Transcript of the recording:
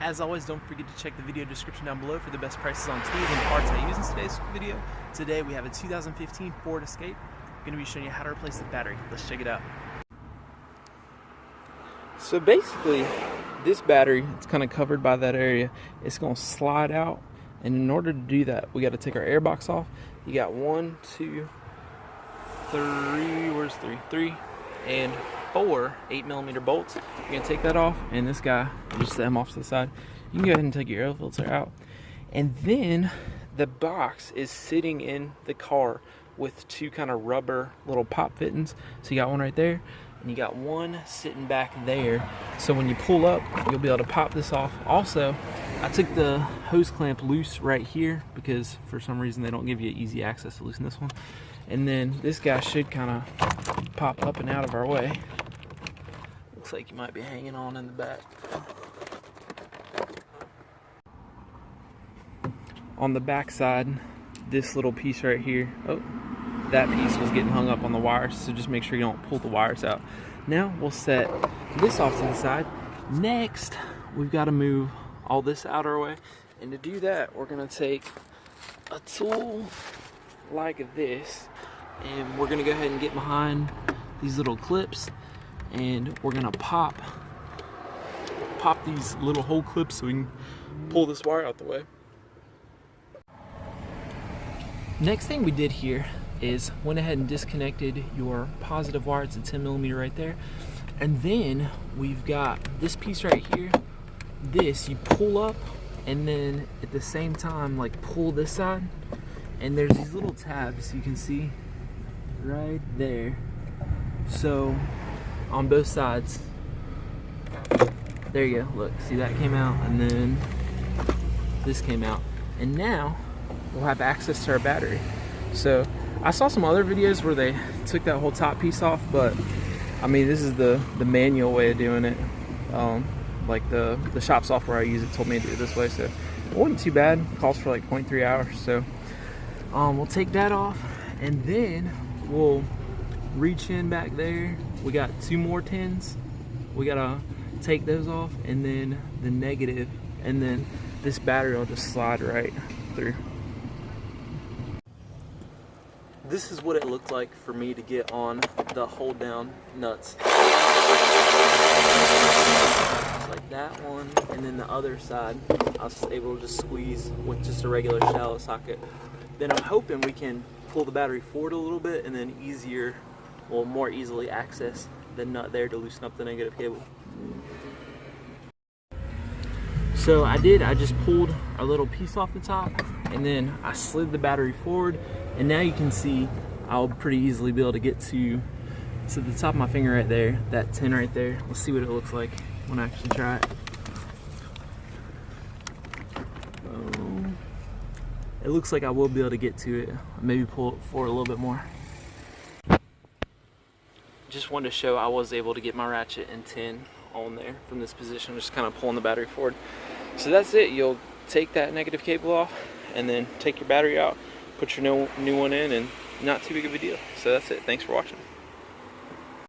As always, don't forget to check the video description down below for the best prices on tools and parts I use in today's video. Today we have a 2015 Ford Escape. I'm going to be showing you how to replace the battery. Let's check it out. So basically, this battery, it's kind of covered by that area. It's going to slide out, and in order to do that, we got to take our air box off. You got 1, 2, 3, where's 3? 3 and 4 8mm bolts. You're going to take that off, and this guy, just set him off to the side. You can go ahead and take your air filter out. And then the box is sitting in the car with two kind of rubber little pop fittings. So you got one right there, and you got one sitting back there. So when you pull up, you'll be able to pop this off. Also, I took the hose clamp loose right here because for some reason they don't give you easy access to loosen this one. And then this guy should kind of pop up and out of our way. Looks like you might be hanging on in the back. On the back side, this little piece right here, oh, that piece was getting hung up on the wires, so just make sure you don't pull the wires out. Now we'll set this off to the side. Next, we've got to move all this out our way, and to do that, we're going to take a tool like this, and we're going to go ahead and get behind these little clips, and we're going to pop these little hole clips so we can pull this wire out the way. Next thing we did here is went ahead and disconnected your positive wire. It's a 10mm right there. And then we've got this piece right here. This you pull up, and then at the same time like pull this side, and there's these little tabs you can see right there. So on both sides, there you go, look, see that came out, and then this came out, and now we'll have access to our battery. So I saw some other videos where they took that whole top piece off, but I mean, this is the manual way of doing it. Like the shop software I use, it told me to do it this way, so it wasn't too bad. It calls for like 0.3 hours. So we'll take that off, and then we'll reach in back there. We got 2 more tins. We gotta take those off, and then the negative, and then this battery will just slide right through. This is what it looked like for me to get on the hold down nuts. Like that one, and then the other side I was able to just squeeze with just a regular shallow socket. Then I'm hoping we can pull the battery forward a little bit and then more easily access the nut there to loosen up the negative cable. So I just pulled a little piece off the top, and then I slid the battery forward, and now you can see I'll pretty easily be able to get to the top of my finger right there, that tin right there. Let's see what it looks like when I actually try it. It looks like I will be able to get to it. Maybe pull it forward a little bit more. Just wanted to show I was able to get my ratchet and tin on there from this position, just kind of pulling the battery forward. So that's it. You'll take that negative cable off, and then take your battery out, put your new one in, and not too big of a deal. So that's it. Thanks for watching.